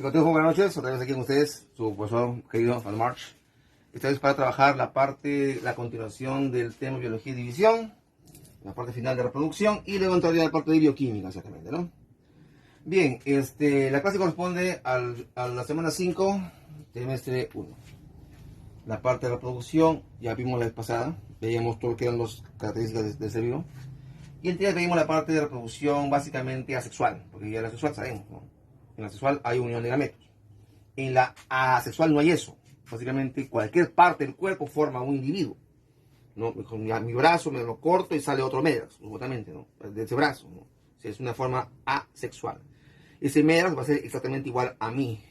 Chicos, buenas noches, otra vez aquí con ustedes, su profesor querido Van March. Esta vez para trabajar la continuación del tema de biología y división, la parte final de reproducción y luego entraría la parte de bioquímica, exactamente, ¿no? Bien, la clase corresponde a la semana 5, trimestre 1. La parte de reproducción ya vimos la vez pasada, veíamos todo lo que eran las características del ser vivo. Y entonces veíamos la parte de reproducción básicamente asexual, porque ya la sexual sabemos, ¿no? En la sexual hay unión de gametos. En la asexual no hay eso. Básicamente cualquier parte del cuerpo forma un individuo, ¿no? Con mi brazo me lo corto y sale otro medras, supuestamente, ¿no? De ese brazo, ¿no? O sea, es una forma asexual. Ese medras va a ser exactamente igual a mí,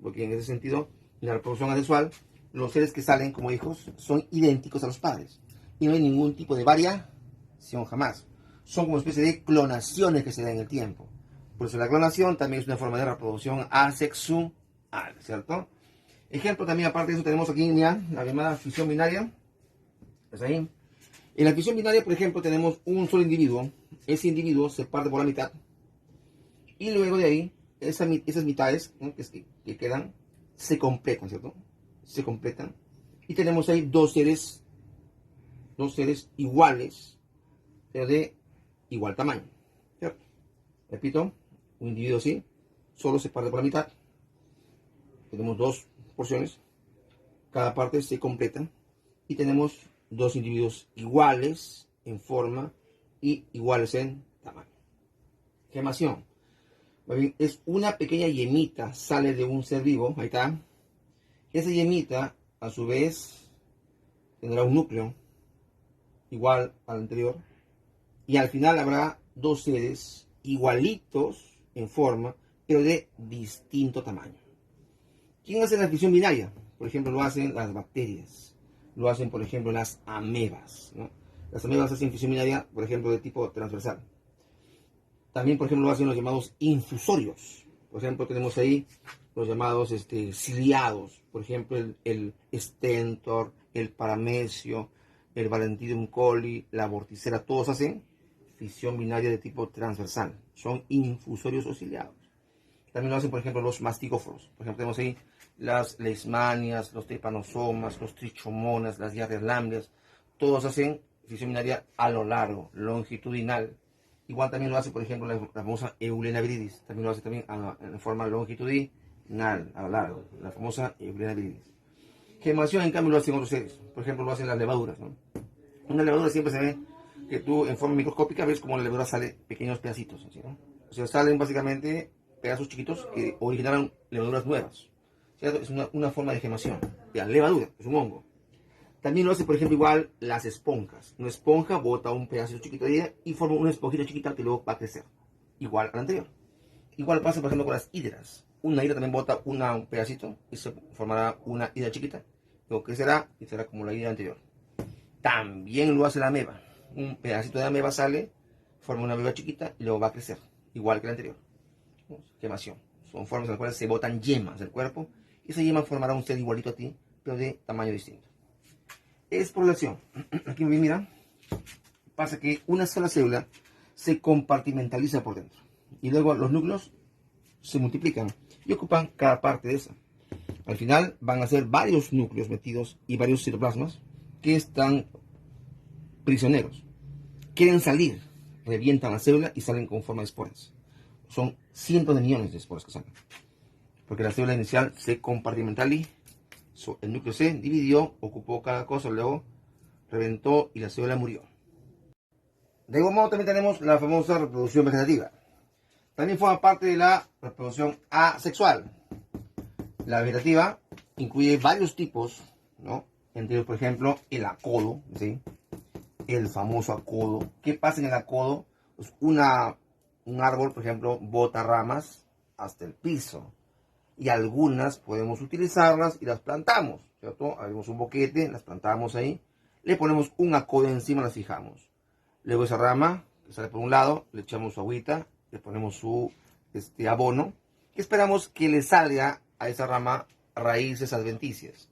porque en ese sentido, en la reproducción asexual, los seres que salen como hijos son idénticos a los padres. Y no hay ningún tipo de variación jamás. Son como una especie de clonaciones que se dan en el tiempo. Por eso la clonación también es una forma de reproducción asexual, ¿cierto? Ejemplo también, aparte de eso, tenemos aquí ya la llamada fisión binaria. ¿Es ahí? En la fisión binaria, por ejemplo, tenemos un solo individuo. Ese individuo se parte por la mitad. Y luego de ahí, esas mitades, ¿no?, que quedan, se completan, ¿cierto? Se completan. Y tenemos ahí dos seres iguales, pero de igual tamaño, ¿cierto? Repito, un individuo así, solo se parte por la mitad. Tenemos dos porciones, cada parte se completa y tenemos dos individuos iguales en forma y iguales en tamaño. Gemación. Es una pequeña yemita, sale de un ser vivo, ahí está. Esa yemita, a su vez, tendrá un núcleo igual al anterior y al final habrá dos seres igualitos en forma, pero de distinto tamaño. ¿Quién hace la fisión binaria? Por ejemplo, lo hacen las bacterias, lo hacen, por ejemplo, las amebas, ¿no? Las amebas hacen fisión binaria, por ejemplo, de tipo transversal. También, por ejemplo, lo hacen los llamados infusorios. Por ejemplo, tenemos ahí los llamados ciliados. Por ejemplo, el stentor, el paramecio, el Valentinium coli, la vorticera, todos hacen fisión binaria de tipo transversal. Son infusorios o ciliados. También lo hacen, por ejemplo, los mastigóforos. Por ejemplo, tenemos ahí las leishmanias, los tripanosomas, los trichomonas, las diarreas lambrias. Todos hacen fisión binaria a lo largo, longitudinal. Igual también lo hace, por ejemplo, la famosa Eulena viridis. También lo hace también en forma longitudinal, a lo largo. La famosa Eulena viridis. Gemación, en cambio, lo hacen otros seres. Por ejemplo, lo hacen las levaduras, ¿no? Una levadura siempre se ve que tú, en forma microscópica, ves como la levadura sale pequeños pedacitos, ¿sí, no? O sea, salen básicamente pedazos chiquitos que originaron levaduras nuevas, ¿cierto? Es una forma de gemación. La levadura es un hongo. También lo hace, por ejemplo, igual las esponjas. Una esponja bota un pedacito chiquito de ella y forma una esponjita chiquita que luego va a crecer. Igual al anterior. Igual pasa, por ejemplo, con las hidras. Una hidra también bota un pedacito y se formará una hidra chiquita. Luego crecerá y será como la hidra anterior. También lo hace la ameba. Un pedacito de ameba sale, forma una ameba chiquita y luego va a crecer. Igual que la anterior. Gemación. Son formas en las cuales se botan yemas del cuerpo y esa yema formará un ser igualito a ti, pero de tamaño distinto. Esporulación. Aquí mira, pasa que una sola célula se compartimentaliza por dentro y luego los núcleos se multiplican y ocupan cada parte de esa. Al final van a ser varios núcleos metidos y varios citoplasmas que están prisioneros. Quieren salir, revientan la célula y salen con forma de esporas. Son cientos de millones de esporas que salen. Porque la célula inicial se compartimentalizó, el núcleo se dividió, ocupó cada cosa, luego reventó y la célula murió. De igual modo también tenemos la famosa reproducción vegetativa. También forma parte de la reproducción asexual. La vegetativa incluye varios tipos, ¿no? Entre ellos, por ejemplo, el acodo, ¿sí? El famoso acodo. ¿Qué pasa en el acodo? Pues un árbol, por ejemplo, bota ramas hasta el piso. Y algunas podemos utilizarlas y las plantamos, ¿cierto? Abrimos un boquete, las plantamos ahí, le ponemos un acodo encima, las fijamos. Luego esa rama que sale por un lado, le echamos su agüita, le ponemos su abono y esperamos que le salga a esa rama raíces adventicias.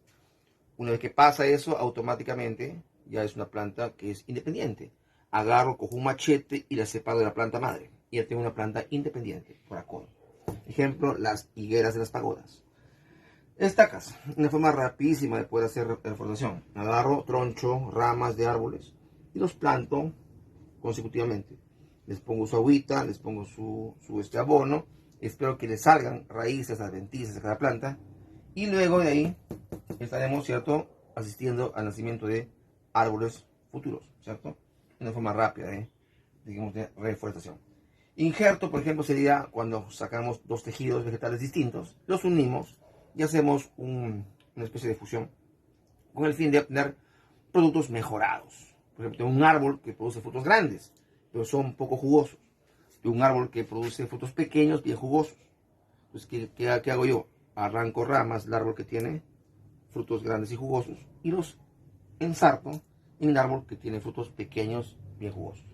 Una vez que pasa eso, automáticamente ya es una planta que es independiente. Agarro, cojo un machete y la separo de la planta madre. Y ya tengo una planta independiente por acodo. Ejemplo, las higueras de las pagodas. Estacas, una forma rapidísima de poder hacer reforestación. Agarro troncho, ramas de árboles y los planto consecutivamente. Les pongo su agüita, les pongo su abono, espero que les salgan raíces adventicias a cada planta y luego de ahí estaremos, ¿cierto?, asistiendo al nacimiento de árboles futuros, ¿cierto? De una forma rápida, digamos, de reforestación. Injerto, por ejemplo, sería cuando sacamos dos tejidos vegetales distintos, los unimos y hacemos una especie de fusión con el fin de obtener productos mejorados. Por ejemplo, un árbol que produce frutos grandes, pero son poco jugosos. De un árbol que produce frutos pequeños, bien jugosos. Entonces, ¿qué hago yo? Arranco ramas del árbol que tiene frutos grandes y jugosos y los ensarto en el árbol que tiene frutos pequeños, bien jugosos.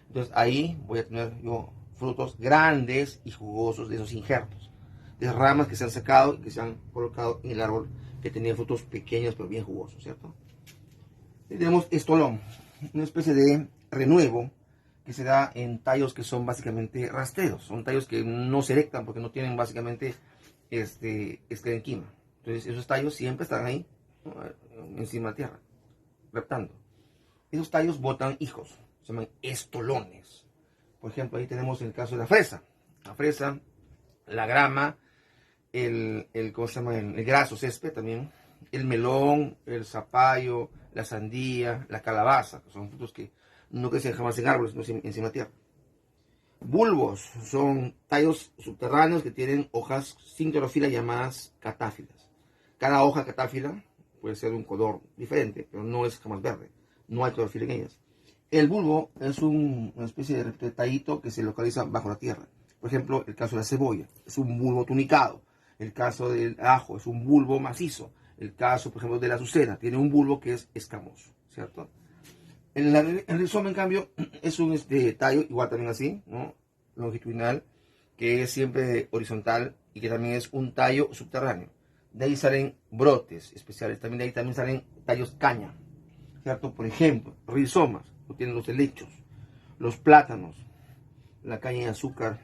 Entonces ahí voy a tener yo frutos grandes y jugosos de esos injertos, de ramas que se han sacado y que se han colocado en el árbol que tenía frutos pequeños pero bien jugosos, ¿cierto? Y tenemos estolón, una especie de renuevo que se da en tallos que son básicamente rastreros, son tallos que no se erectan porque no tienen básicamente esclerenquima. Entonces esos tallos siempre están ahí, ¿no?, encima de la tierra, reptando. Esos tallos botan hijos, se llaman estolones. Por ejemplo, ahí tenemos el caso de la fresa. La fresa, la grama, ¿cómo se llama? El graso césped también, el melón, el zapallo, la sandía, la calabaza, que son frutos que no crecen jamás en árboles, sino encima de tierra. Bulbos son tallos subterráneos que tienen hojas sin clorofila llamadas catáfilas. Cada hoja catáfila puede ser de un color diferente, pero no es jamás verde. No hay clorofila en ellas. El bulbo es una especie de tallito que se localiza bajo la tierra. Por ejemplo, el caso de la cebolla es un bulbo tunicado. El caso del ajo es un bulbo macizo. El caso, por ejemplo, de la azucena tiene un bulbo que es escamoso, ¿cierto? El rizoma, en cambio, es un tallo, igual también así, ¿no?, longitudinal, que es siempre horizontal y que también es un tallo subterráneo. De ahí salen brotes especiales, también de ahí también salen tallos caña, ¿cierto? Por ejemplo, rizomas, lo tienen los helechos, los plátanos, la caña de azúcar,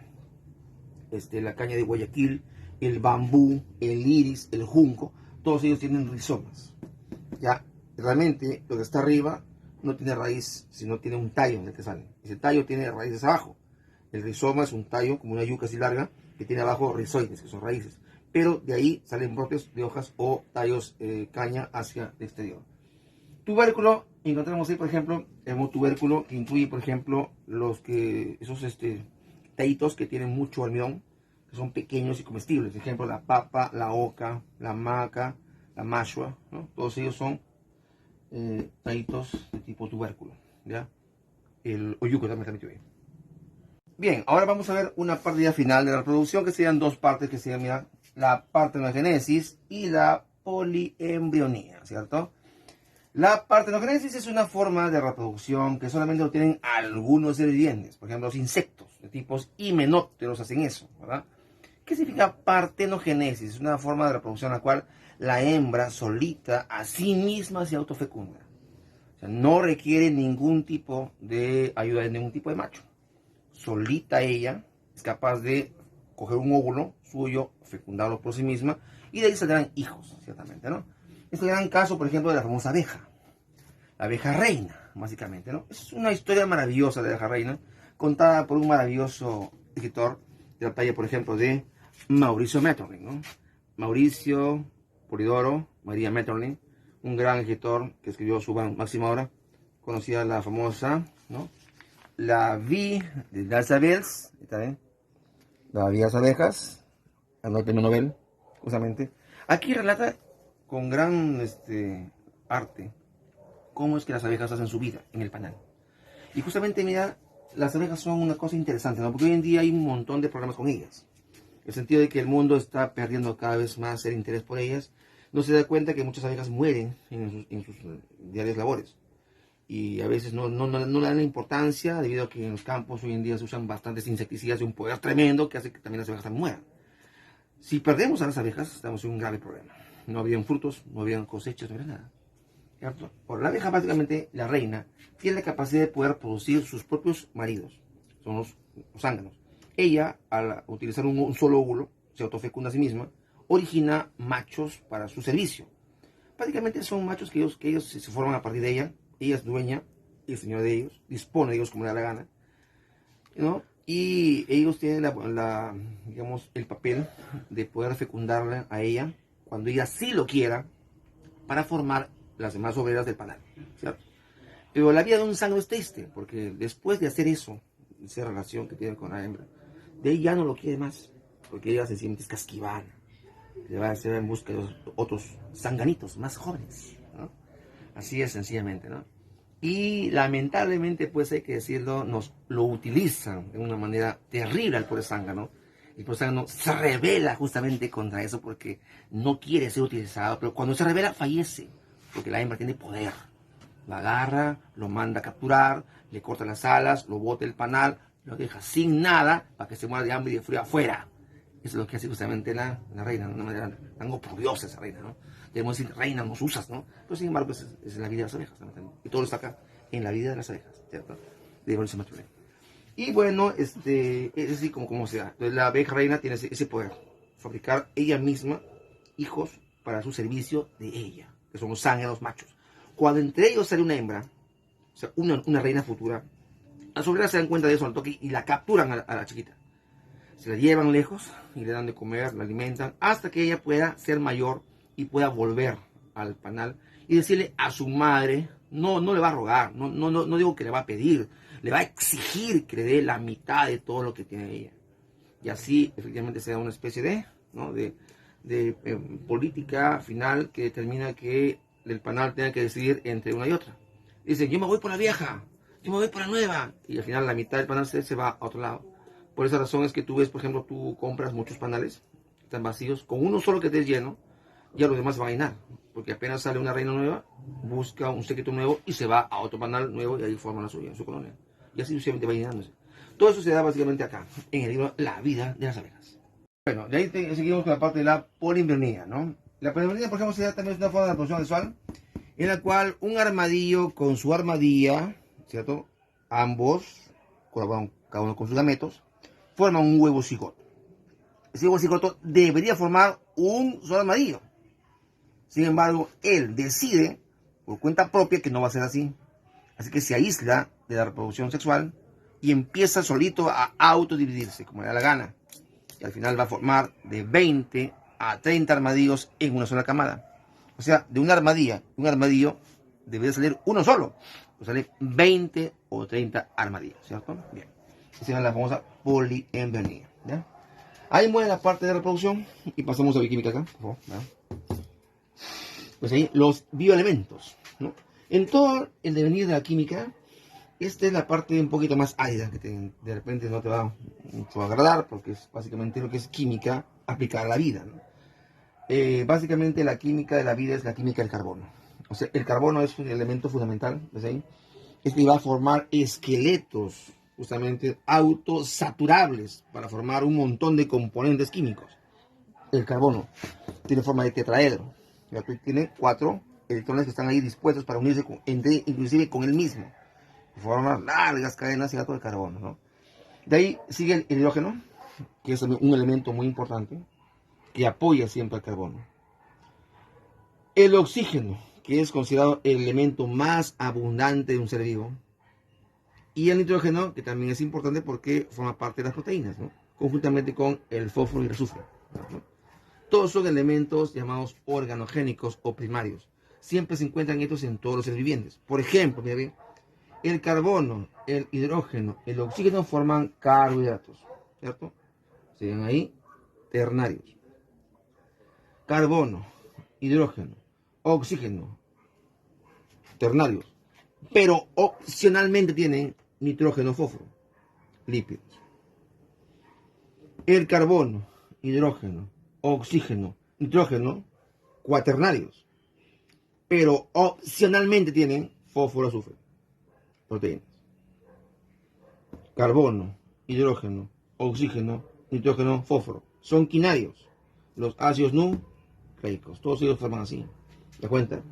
la caña de Guayaquil, el bambú, el iris, el junco, todos ellos tienen rizomas. Ya, realmente lo que está arriba no tiene raíz, sino tiene un tallo en el que sale. Ese tallo tiene raíces abajo. El rizoma es un tallo, como una yuca así larga, que tiene abajo rizoides, que son raíces. Pero de ahí salen brotes de hojas o tallos caña hacia el exterior. Tubérculo, encontramos ahí, por ejemplo, el tubérculo que incluye, por ejemplo, esos tallitos que tienen mucho almidón, que son pequeños y comestibles. Por ejemplo, la papa, la oca, la maca, la mashua, ¿no? Todos ellos son tallitos de tipo tubérculo, ¿ya? El oyuco también bien. Bien, ahora vamos a ver una parte ya final de la reproducción, que serían dos partes, que serían, mira, la partenogénesis y la poliembrionía, ¿cierto? La partenogénesis es una forma de reproducción que solamente lo tienen algunos seres vivientes. Por ejemplo, los insectos de tipos himenópteros hacen eso, ¿verdad? ¿Qué significa partenogénesis? Es una forma de reproducción en la cual la hembra solita a sí misma se autofecunda. O sea, no requiere ningún tipo de ayuda de ningún tipo de macho. Solita ella es capaz de coger un óvulo suyo, fecundarlo por sí misma, y de ahí saldrán hijos, ciertamente, ¿no? Este gran caso, por ejemplo, de la famosa abeja. La abeja reina, básicamente, ¿no? Es una historia maravillosa de la abeja reina, contada por un maravilloso escritor de la talla, por ejemplo, de Mauricio Maeterlinck, ¿no? Mauricio Polidoro María Maeterlinck, un gran escritor que escribió su máxima obra, conocida la famosa, ¿no?, La vie de las abeilles, ¿está bien? La vie de las abejas, ganó el premio Nobel, justamente. Aquí relata con gran arte cómo es que las abejas hacen su vida en el panal. Y justamente, mira, las abejas son una cosa interesante, ¿no? Porque hoy en día hay un montón de problemas con ellas. En el sentido de que el mundo está perdiendo cada vez más el interés por ellas. No se da cuenta que muchas abejas mueren en sus diarias labores. Y a veces no le dan la importancia, debido a que en los campos hoy en día se usan bastantes insecticidas de un poder tremendo que hace que también las abejas también mueran. Si perdemos a las abejas, estamos en un grave problema. No habrían frutos, no habrían cosechas, no habría nada. ¿Cierto? Por la abeja, básicamente, la reina, tiene la capacidad de poder producir sus propios maridos, son los zánganos. ella, al utilizar un solo óvulo, se autofecunda a sí misma, origina machos para su servicio. Prácticamente son machos que ellos se forman a partir de ella. Ella es dueña y el señor de ellos, dispone de ellos como le da la gana, ¿no? Y ellos tienen digamos, el papel de poder fecundarla a ella cuando ella sí lo quiera para formar las demás obreras del panal, ¿cierto? Pero la vida de un sangre es triste, porque después de hacer eso, esa relación que tiene con la hembra, de ahí ya no lo quiere más, porque ella se siente escasquivada, le va a hacer en busca de los otros sanganitos más jóvenes, ¿no? Así es sencillamente, ¿no? Y lamentablemente, pues hay que decirlo, nos lo utilizan de una manera terrible al pobre zángano. El pobre zángano se revela justamente contra eso porque no quiere ser utilizado, pero cuando se revela fallece, porque la hembra tiene poder. Lo agarra, lo manda a capturar, le corta las alas, lo bota del panal, lo deja sin nada para que se muera de hambre y de frío afuera. Eso es lo que hace justamente la reina, de una manera tan oprobiosa esa reina, ¿no? Debemos decir, reina, nos usas, ¿no? Pero sin embargo, es la vida de las abejas, ¿no? Y todo está acá, en la vida de las abejas, ¿cierto? De evolución natural. Y bueno, es así como se da. Entonces la abeja reina tiene ese poder, fabricar ella misma hijos para su servicio de ella, que son los zánganos machos. Cuando entre ellos sale una hembra, o sea, una reina futura, las obreras se dan cuenta de eso al toque y la capturan a la chiquita. Se la llevan lejos y le dan de comer, la alimentan, hasta que ella pueda ser mayor y pueda volver al panal y decirle a su madre, no le va a rogar, no digo que le va a pedir, le va a exigir que le dé la mitad de todo lo que tiene ella. Y así efectivamente se da una especie de, ¿no? de política final que determina que el panal tenga que decidir entre una y otra. Dice, yo me voy por la vieja, yo me voy por la nueva, y al final la mitad del panal se va a otro lado. Por esa razón es que tú ves, por ejemplo, tú compras muchos panales, están vacíos, con uno solo que estés lleno, ya los demás van a llenar, porque apenas sale una reina nueva, busca un séquito nuevo y se va a otro panal nuevo y ahí forma la suya, su colonia. Y así sucesivamente va llenándose. Todo eso se da básicamente acá, en el libro La vida de las abejas. Bueno, de ahí seguimos con la parte de la polimernía, ¿no? La polimernía, por ejemplo, se da también una forma de reproducción sexual, en la cual un armadillo con su armadilla, ¿cierto? Ambos, colaboran cada uno con sus gametos, forman un huevo cigoto. Ese huevo cigoto debería formar un solo armadillo. Sin embargo, él decide, por cuenta propia, que no va a ser así. Así que se aísla de la reproducción sexual y empieza solito a autodividirse, como le da la gana. Y al final va a formar de 20 a 30 armadillos en una sola camada. O sea, de una armadilla, un armadillo debería salir uno solo. O salen 20 o 30 armadillos, ¿cierto? Bien. Esa es la famosa poliembriología, ¿ya? Ahí muere la parte de reproducción y pasamos a bioquímica acá, por favor, ¿ya? Pues ahí los bioelementos, ¿no? En todo el devenir de la química, esta es la parte un poquito más árida, que de repente no te va mucho a agradar, porque es básicamente lo que es química aplicada a la vida, ¿no? Básicamente la química de la vida es la química del carbono. O sea, el carbono es un elemento fundamental, ¿ves ahí? Este va a formar esqueletos justamente autosaturables para formar un montón de componentes químicos. El carbono tiene forma de tetraedro. Tiene 4 electrones que están ahí dispuestos para unirse inclusive con él mismo. Formar largas cadenas y datos de carbono, ¿no? De ahí sigue el hidrógeno, que es un elemento muy importante, que apoya siempre al carbono. El oxígeno, que es considerado el elemento más abundante de un ser vivo. Y el nitrógeno, que también es importante porque forma parte de las proteínas, ¿no? Conjuntamente con el fósforo y el azufre, ¿no? Todos son elementos llamados organogénicos o primarios. Siempre se encuentran estos en todos los seres vivientes. Por ejemplo, mira bien, el carbono, el hidrógeno, el oxígeno forman carbohidratos, ¿cierto? Se ven ahí ternarios. Carbono, hidrógeno, oxígeno, ternarios. Pero opcionalmente tienen nitrógeno, fósforo, lípidos. El carbono, hidrógeno, oxígeno, nitrógeno, cuaternarios. Pero opcionalmente tienen fósforo, azufre, proteínas. Carbono, hidrógeno, oxígeno, nitrógeno, fósforo. Son quinarios. Los ácidos nucleicos. Todos ellos forman así. ¿Te das cuenta?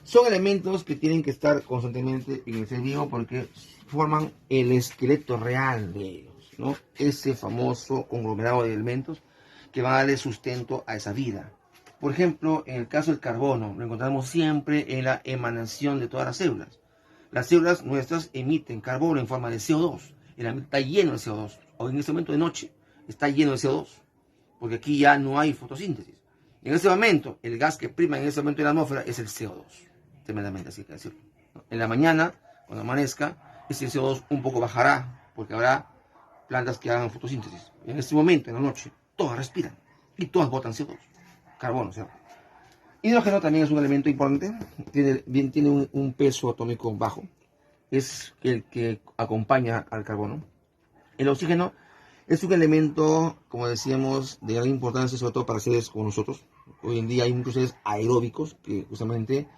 Son elementos que tienen que estar constantemente en el ser vivo porque forman el esqueleto real de ellos. ¿no? Ese famoso conglomerado de elementos que van a darle sustento a esa vida. Por ejemplo, en el caso del carbono, lo encontramos siempre en la emanación de todas las células. Las células nuestras emiten carbono en forma de CO2. El ambiente está lleno de CO2. O en este momento de noche está lleno de CO2. Porque aquí ya no hay fotosíntesis. En este momento, el gas que prima en este momento en la atmósfera es el CO2. Tremendamente, así que decirlo. En la mañana, cuando amanezca, ese CO2 un poco bajará, porque habrá plantas que hagan fotosíntesis. En este momento, en la noche, todas respiran y todas botan CO2, carbono, ¿cierto? Hidrógeno también es un elemento importante, tiene un peso atómico bajo, es el que acompaña al carbono. El oxígeno es un elemento, como decíamos, de gran importancia, sobre todo para seres como nosotros. Hoy en día hay muchos seres aeróbicos que justamente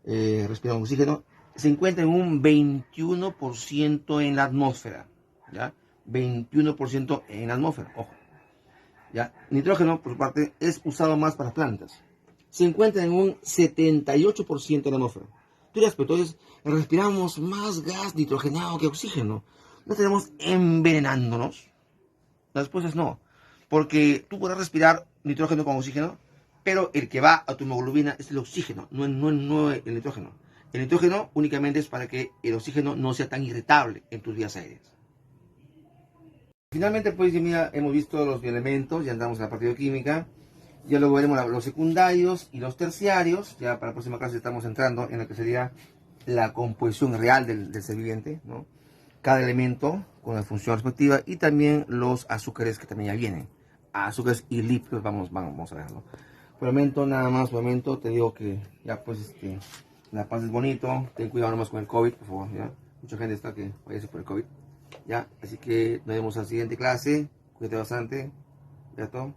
respiran oxígeno. Se encuentra en un 21% en la atmósfera, ¿ya? 21% en la atmósfera, ojo. ¿Ya? Nitrógeno, por su parte, es usado más para plantas. Se encuentra en un 78% en la atmósfera. Tú dirás, pero entonces respiramos más gas nitrogenado que oxígeno. ¿No tenemos envenenándonos? La respuesta es no. Porque tú podrás respirar nitrógeno con oxígeno, pero el que va a tu hemoglobina es el oxígeno, no el nitrógeno. El nitrógeno únicamente es para que el oxígeno no sea tan irritable en tus vías aéreas. Finalmente, pues, mira, hemos visto los elementos, ya andamos en la parte de química, ya luego veremos los secundarios y los terciarios, ya para la próxima clase estamos entrando en lo que sería la composición real del ser viviente, ¿no? Cada elemento con la función respectiva y también los azúcares que también ya vienen, azúcares y lípidos, vamos a verlo. Por el momento, nada más, por el momento, te digo que ya pues la paz es bonito, ten cuidado nomás con el COVID, por favor, ya. Mucha gente está que fallece por el COVID. Ya, así que nos vemos en la siguiente clase. Cuídate bastante. Ya todo.